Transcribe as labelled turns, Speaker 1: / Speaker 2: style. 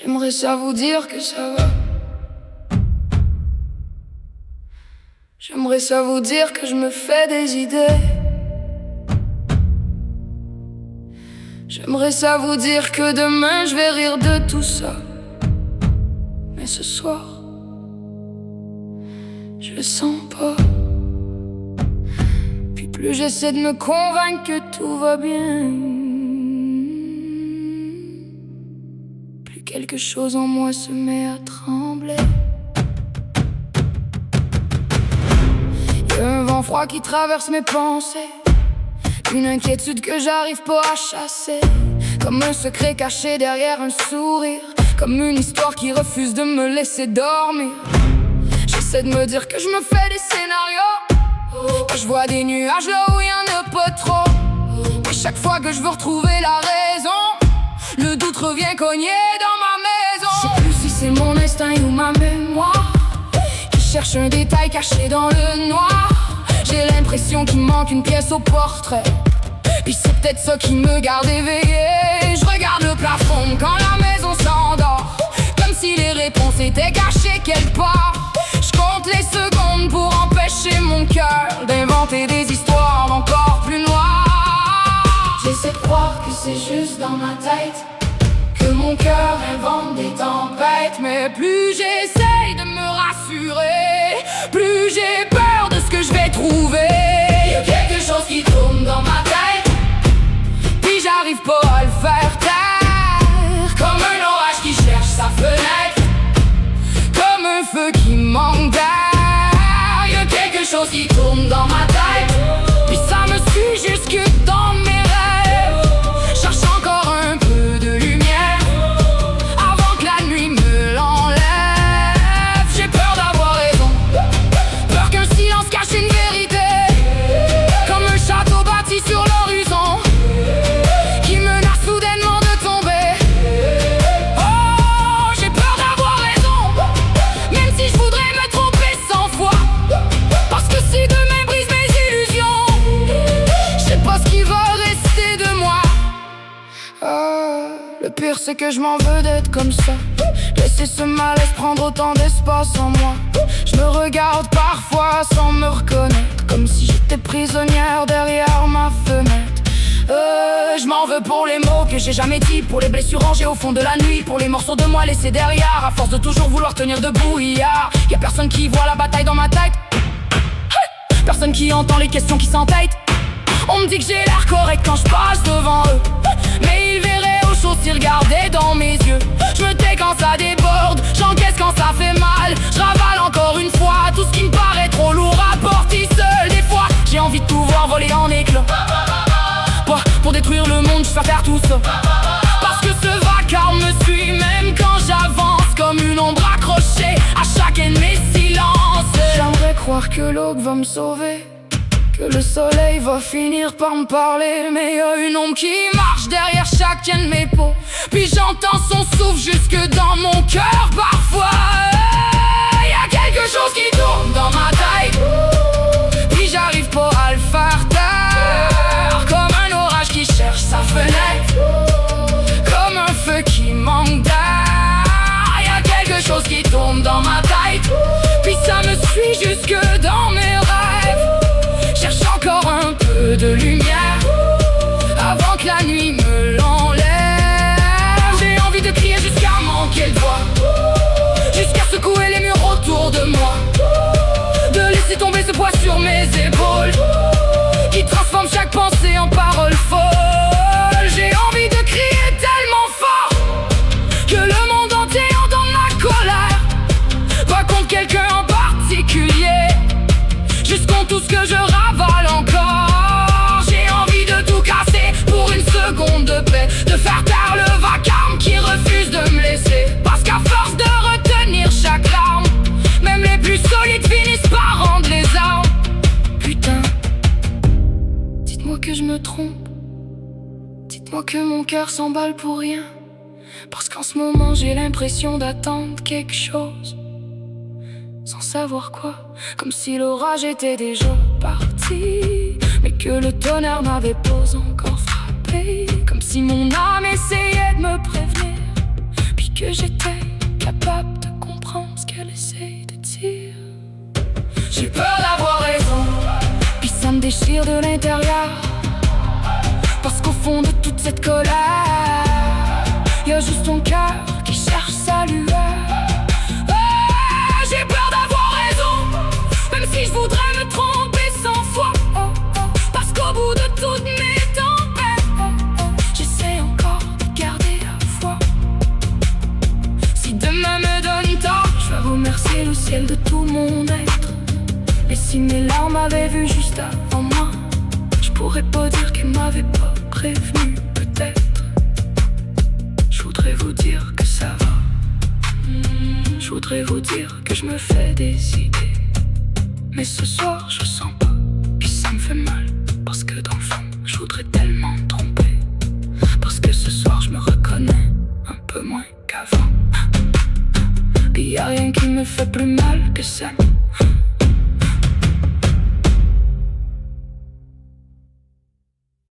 Speaker 1: J'aimerais ça vous dire que ça va. J'aimerais ça vous dire que je me fais des idées. J'aimerais ça vous dire que demain je vais rire de tout ça. Mais ce soir, je le sens pas. Puis plus j'essaie de me convaincre que tout va bien, plus quelque chose en moi se met à trembler. Y'a un vent froid qui traverse mes pensées, une inquiétude que j'arrive pas à chasser, comme un secret caché derrière un sourire, comme une histoire qui refuse de me laisser dormir. J'essaie de me dire que je me fais des scénarios, que je vois des nuages là où y'en a pas trop. Mais chaque fois que je veux retrouver la raison, le doute revient cogner dans ma maison. Je sais plus si c'est mon instinct ou ma mémoire qui cherche un détail caché dans le noir. J'ai l'impression qu'il manque une pièce au portrait, puis c'est peut-être ça qui me garde éveillé. Je regarde le plafond quand la maison s'endort, comme si les réponses étaient cachées quelque part. Je compte les secondes pour empêcher mon cœur d'inventer des histoires encore plus noires. J'essaie de croire que c'est juste dans ma tête, que mon cœur invente des tempêtes. Mais plus j'essaye de me rassurer, plus j'ai peur de ce que je vais trouver. Y'a quelque chose qui tourne dans ma tête, puis j'arrive pas à le faire taire. Comme un orage qui cherche sa fenêtre, comme un feu qui manque d'air. Y'a quelque chose qui tourne dans ma tête, puis ça me suit jusque dans mes rêves. Cherche encore un peu de lumière avant que la nuit me l'enlève. J'ai peur d'avoir raison, peur qu'un silence cache une vérité, comme un château bâti sur l'horizon qui menace soudainement de tomber. Oh, j'ai peur d'avoir raison, même si je voudrais me tromper 100 fois, parce que si demain brise mes illusions, je sais pas ce qui va rester de moi. Le pire c'est que je m'en veux d'être comme ça, laisser ce malaise prendre autant d'espace en moi. Je me regarde parfois sans me reconnaître, comme si j'étais prisonnière derrière ma fenêtre. Je m'en veux pour les mots que j'ai jamais dit, pour les blessures rangées au fond de la nuit, pour les morceaux de moi laissés derrière, à force de toujours vouloir tenir debout. Y'a personne qui voit la bataille dans ma tête, personne qui entend les questions qui s'entêtent. On me dit que j'ai l'air correct quand je passe devant eux, mais ils verraient aux choses s'ils regardaient dans mes yeux. Je me tais quand ça déborde, j'encaisse quand ça fait mal. Je ravale encore une fois tout ce qui me paraît trop lourd à porter seul. Des fois j'ai envie de tout voir voler en éclats, pour détruire le monde, je vais faire tout ça, parce que ce vacarme me suit même quand j'avance, comme une ombre accrochée à chacun de mes silences. J'aimerais croire que l'aube va me sauver, que le soleil va finir par me parler, mais y'a une ombre qui marche derrière chacun de mes peaux, puis j'entends son souffle jusque dans mon cœur parfois. Y'a quelque chose qui tourne dans ma tête, puis j'arrive pas à le faire taire, comme un orage qui cherche sa fenêtre, comme un feu qui manque d'air. Y'a quelque chose qui tourne dans ma tête, puis ça me suit jusque dans mes rêves. Cherche encore un peu de lumière avant que la nuit me l'enlève. J'ai envie de crier jusqu'à manquer de voix, jusqu'à secouer les murs autour de moi, de laisser tomber ce poids sur mes épaules qui transforme chaque pensée en parole folle. J'ai envie de crier tellement fort que le monde entier entende ma colère, pas contre quelqu'un en particulier, juste contre tout ce que je ravale encore. J'ai envie de tout casser pour une seconde de paix, de faire taire le vacarme qui refuse de me laisser, parce qu'à force de retenir chaque larme, même les plus solides finissent par rendre les armes. Putain, dites-moi que je me trompe, dites-moi que mon cœur s'emballe pour rien, parce qu'en ce moment j'ai l'impression d'attendre quelque chose, sans savoir quoi, comme si l'orage était déjà parti, mais que le tonnerre n'avait pas encore frappé, comme si mon âme essayait de me prévenir, puis que j'étais capable de comprendre ce qu'elle essaye de dire. J'ai peur d'avoir raison, puis ça me déchire de l'intérieur. Parce qu'au fond de toute cette colère, y'a juste ton cœur qui cherche sa lueur. J'ai peur d'avoir raison, même si je voudrais me tromper 100 fois. Parce qu'au bout de toutes mes tempêtes, j'essaie encore de garder la foi. Si demain me donne tort, je vais remercier le ciel de tout mon être. Et si mes larmes avaient vu juste avant moi, je pourrais pas dire qu'elles m'avaient pas prévenu, peut-être. Je voudrais vous dire que ça va. Je voudrais vous dire que je me fais des idées. Mais ce soir je sens pas, puis ça me fait mal. Parce que dans le fond je voudrais tellement me tromper. Parce que ce soir je me reconnais un peu moins qu'avant. Puis y'a rien qui me fait plus mal que ça.